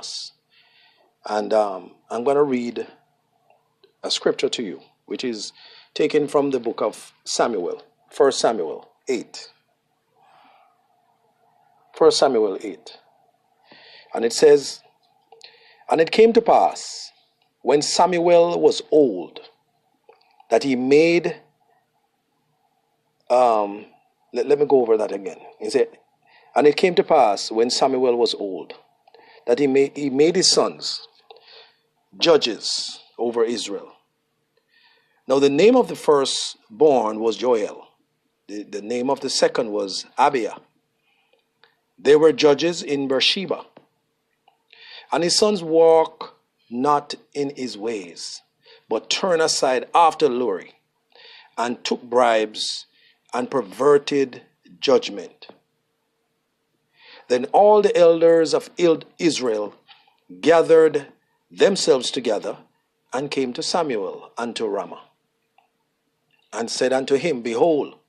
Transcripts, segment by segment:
us. And I'm going to read a scripture to you, which is taken from the book of Samuel, 1 Samuel 8. 1 Samuel 8. And it says, "And it came to pass, when Samuel was old, that he made," let me go over that again. He said, "And it came to pass, when Samuel was old, that he made his sons judges over Israel. Now the name of the firstborn was Joel. The name of the second was Abiah. They were judges in Beersheba. And his sons walked not in his ways, but turned aside after Luri, and took bribes, and perverted judgment. Then all the elders of Israel gathered themselves together, and came to Samuel unto Ramah, and said unto him, Behold,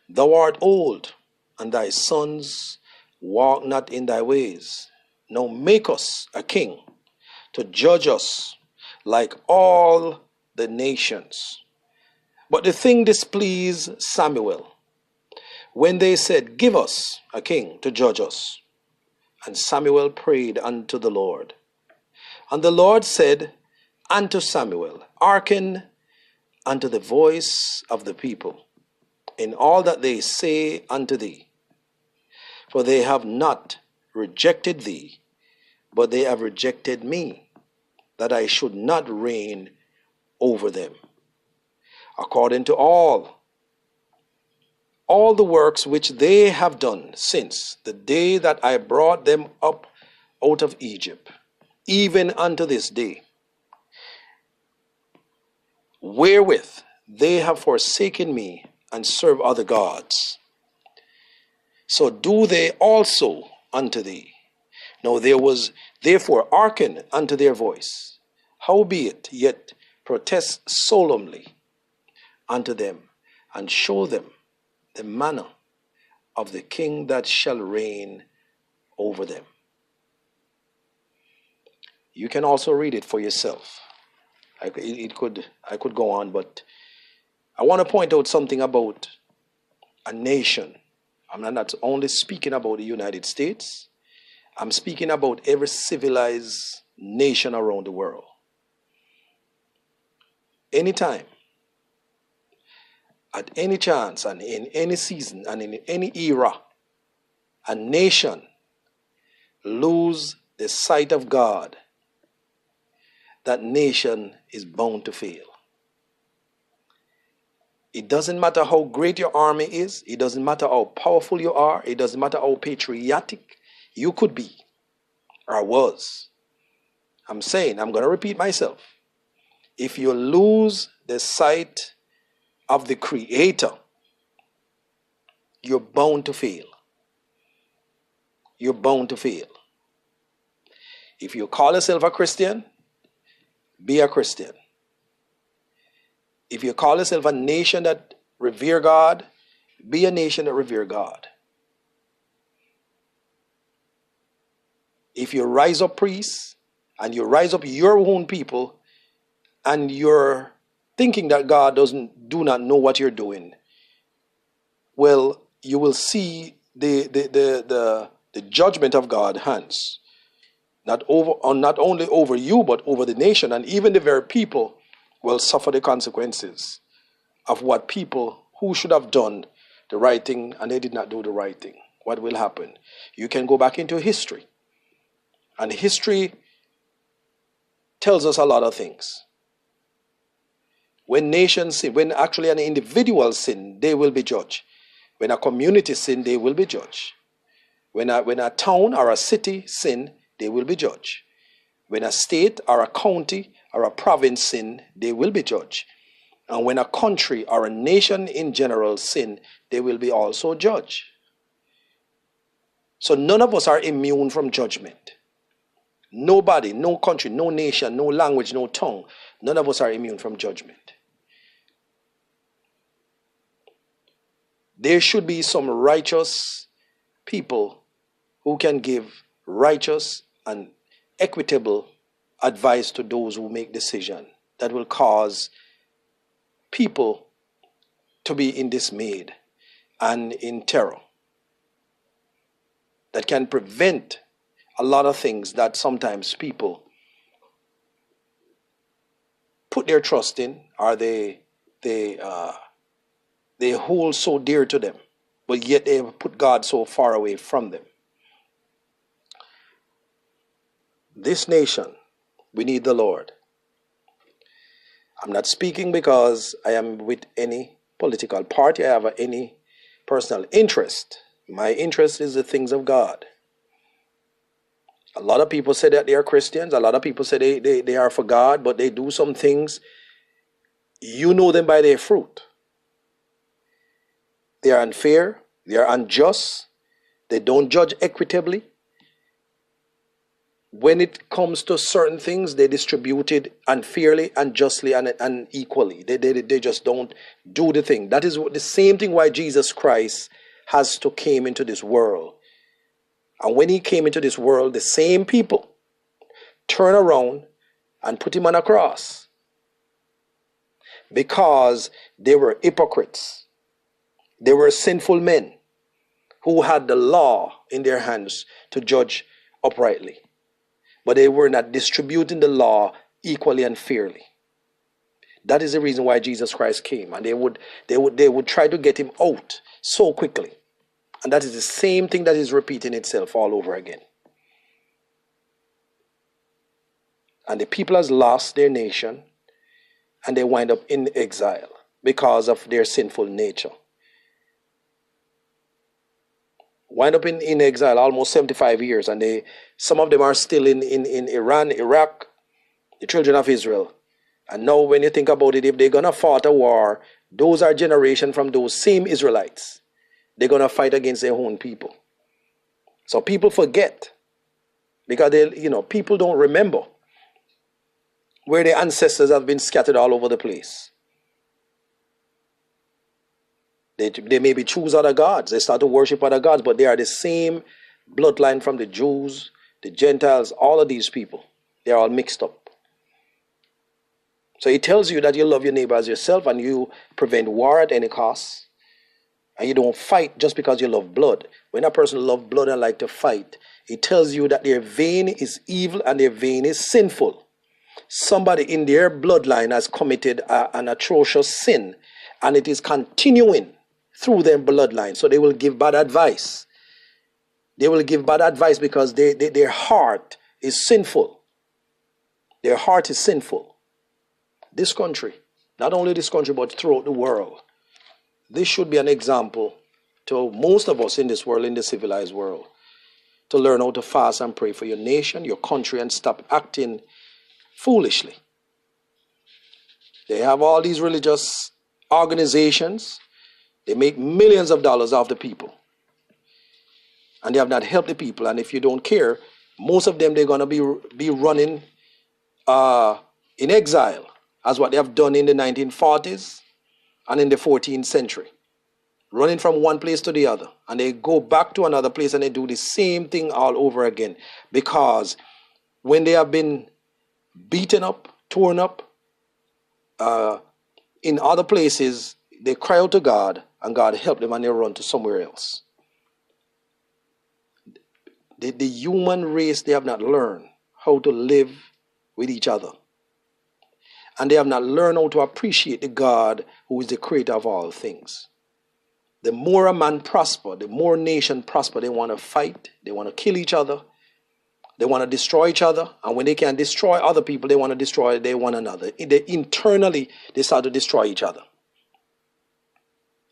thou art old, and thy sons walk not in thy ways. Now make us a king to judge us like all the nations. But the thing displeased Samuel, when they said, Give us a king to judge us. And Samuel prayed unto the Lord. And the Lord said unto Samuel, Hearken unto the voice of the people in all that they say unto thee. For they have not rejected thee, but they have rejected me, that I should not reign over them. According to all the works which they have done since the day that I brought them up out of Egypt, even unto this day, wherewith they have forsaken me and serve other gods, so do they also unto thee. Now there was therefore hearken unto their voice, howbeit yet protest solemnly unto them, and show them the manner of the king that shall reign over them." You can also read it for yourself. I could go on, but I want to point out something about a nation. I'm not only speaking about the United States. I'm speaking about every civilized nation around the world. Anytime, at any chance, and in any season, and in any era, a nation lose the sight of God, that nation is bound to fail. It doesn't matter how great your army is. It doesn't matter how powerful you are. It doesn't matter how patriotic you could be or was. I'm saying, I'm going to repeat myself. If you lose the sight of the Creator, you're bound to fail. You're bound to fail. If you call yourself a Christian, be a Christian. If you call yourself a nation that revere God, be a nation that revere God. If you rise up priests and you rise up your own people and you're thinking that God do not know what you're doing, well, you will see the judgment of God's hands, not only over you, but over the nation, and even the very people will suffer the consequences of what people who should have done the right thing and they did not do the right thing. What will happen? You can go back into history, and history tells us a lot of things. When nations sin, when actually an individual sin, they will be judged. When a community sin, they will be judged. When a town or a city sin, they will be judged. When a state or a county or a province sin, they will be judged. And when a country or a nation in general sin, they will be also judged. So none of us are immune from judgment. Nobody, no country, no nation, no language, no tongue, none of us are immune from judgment. There should be some righteous people who can give righteous and equitable advice to those who make decisions that will cause people to be in dismay and in terror, that can prevent a lot of things that sometimes people put their trust in, or they hold so dear to them, but yet they have put God so far away from them. This nation, we need the Lord. I'm not speaking because I am with any political party. I have any personal interest. My interest is the things of God. A lot of people say that they are Christians. A lot of people say they are for God, but they do some things. You know them by their fruit. They are unfair. They are unjust. They don't judge equitably. When it comes to certain things, they distribute it unfairly, unjustly, and equally. They just don't do the thing. That is the same thing why Jesus Christ has to came into this world. And when he came into this world, the same people turn around and put him on a cross because they were hypocrites. They were sinful men who had the law in their hands to judge uprightly. But they were not distributing the law equally and fairly. That is the reason why Jesus Christ came, and they would try to get him out so quickly. And that is the same thing that is repeating itself all over again. And the people has lost their nation, and they wind up in exile because of their sinful nature. Wind up in exile almost 75 years, and some of them are still in Iran, Iraq, the children of Israel. And now when you think about it, if they're going to fight a war, those are generations from those same Israelites. They're going to fight against their own people. So people forget, because people don't remember where their ancestors have been scattered all over the place. They maybe choose other gods. They start to worship other gods, but they are the same bloodline from the Jews, the Gentiles, all of these people. They're all mixed up. So it tells you that you love your neighbor as yourself, and you prevent war at any cost. And you don't fight just because you love blood. When a person loves blood and like to fight, it tells you that their vein is evil and their vein is sinful. Somebody in their bloodline has committed an atrocious sin, and it is continuing through their bloodline. So they will give bad advice. They will give bad advice because their heart is sinful. Their heart is sinful. This country, not only this country, but throughout the world, this should be an example to most of us in this world, in the civilized world, to learn how to fast and pray for your nation, your country, and stop acting foolishly. They have all these religious organizations. They make millions of dollars off the people. And they have not helped the people. And if you don't care, most of them, they're going to be running in exile, as what they have done in the 1940s and in the 14th century. Running from one place to the other. And they go back to another place and they do the same thing all over again. Because when they have been beaten up, torn up, in other places, they cry out to God, and God help them, and they run to somewhere else. The human race, they have not learned how to live with each other. And they have not learned how to appreciate the God who is the creator of all things. The more a man prosper, the more nation prosper. They want to fight, they want to kill each other, they want to destroy each other. And when they can destroy other people, they want to destroy one another. Internally, they start to destroy each other.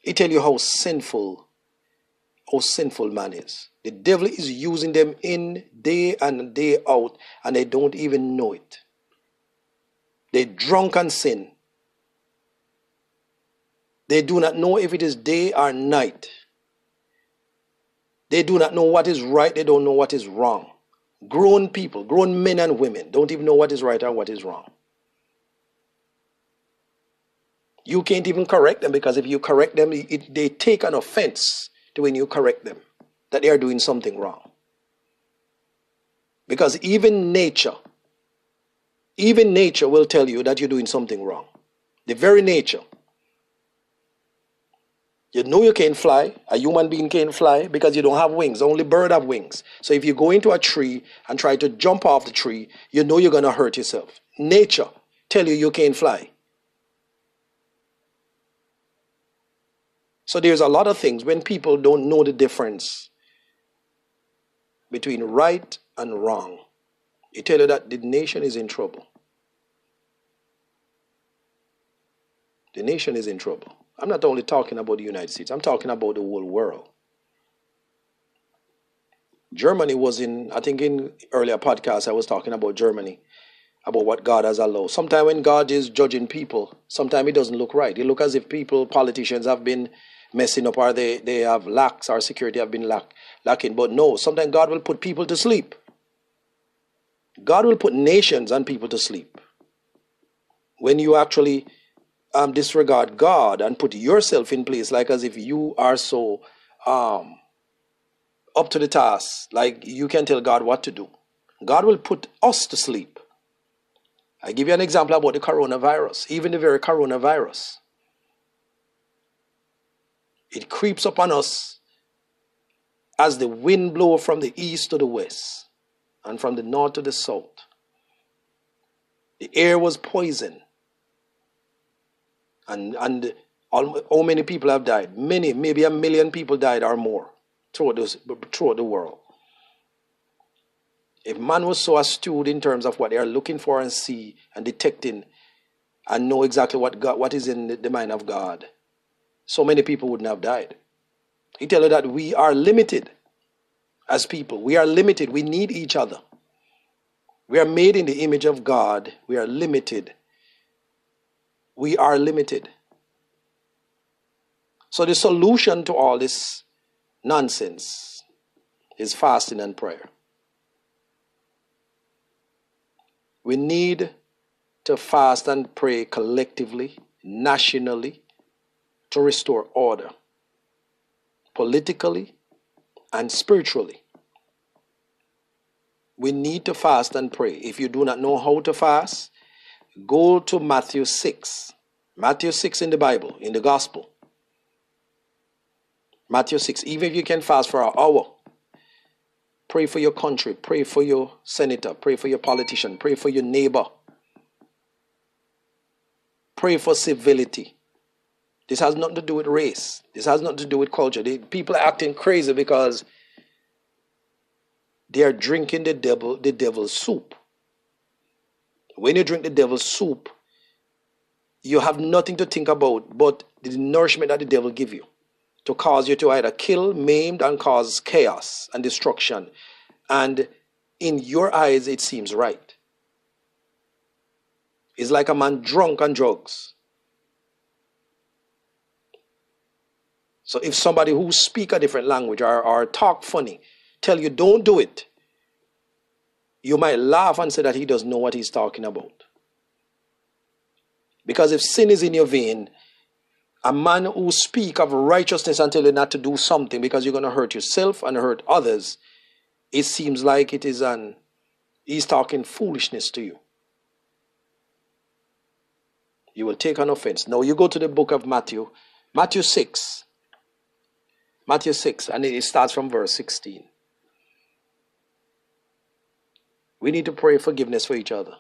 It tells you how sinful man is. The devil is using them in day and day out, and they don't even know it. They drunk on sin. They do not know if it is day or night. They do not know what is right. They don't know what is wrong. Grown people, grown men and women, don't even know what is right or what is wrong. You can't even correct them, because if you correct them, they take an offense to when you correct them, that they are doing something wrong. Because even nature will tell you that you're doing something wrong. The very nature. You know you can't fly. A human being can't fly because you don't have wings. Only birds have wings. So if you go into a tree and try to jump off the tree, you know you're going to hurt yourself. Nature tell you can't fly. So there's a lot of things when people don't know the difference between right and wrong. They tell you that the nation is in trouble. The nation is in trouble. I'm not only talking about the United States. I'm talking about the whole world. Germany was I think in earlier podcasts I was talking about Germany, about what God has allowed. Sometimes when God is judging people, sometimes it doesn't look right. It looks as if politicians have been messing up, or they have lacks, or security have been lacking. But no, sometimes God will put people to sleep. God will put nations and people to sleep. When you actually disregard God and put yourself in place, like as if you are so up to the task, like you can tell God what to do. God will put us to sleep. I give you an example about the coronavirus. Even the very coronavirus, it creeps upon us as the wind blows from the east to the west and from the north to the south. The air was poisoned. And how many people have died? Many, maybe 1 million people died or more throughout the world. If man was so astute in terms of what they are looking for and see and detecting and know exactly what is in the mind of God, so many people wouldn't have died. He tells you that we are limited as people. We are limited. We need each other. We are made in the image of God. We are limited. We are limited. So the solution to all this nonsense is fasting and prayer. We need to fast and pray collectively, nationally, to restore order, politically and spiritually. We need to fast and pray. If you do not know how to fast, go to Matthew 6. Matthew 6 in the Bible, in the Gospel. Matthew 6. Even if you can fast for an hour, pray for your country, pray for your senator, pray for your politician, pray for your neighbor. Pray for civility. This has nothing to do with race. This has nothing to do with culture. People are acting crazy because they are drinking the devil's soup. When you drink the devil's soup, you have nothing to think about but the nourishment that the devil gives you to cause you to either kill, maim, and cause chaos and destruction. And in your eyes, it seems right. It's like a man drunk on drugs. So if somebody who speaks a different language or talk funny tell you don't do it, you might laugh and say that he doesn't know what he's talking about. Because if sin is in your vein, a man who speaks of righteousness and tell you not to do something because you're going to hurt yourself and hurt others, it seems like he's talking foolishness to you. You will take an offense. Now you go to the book of Matthew 6. Matthew 6, and it starts from verse 16. We need to pray forgiveness for each other.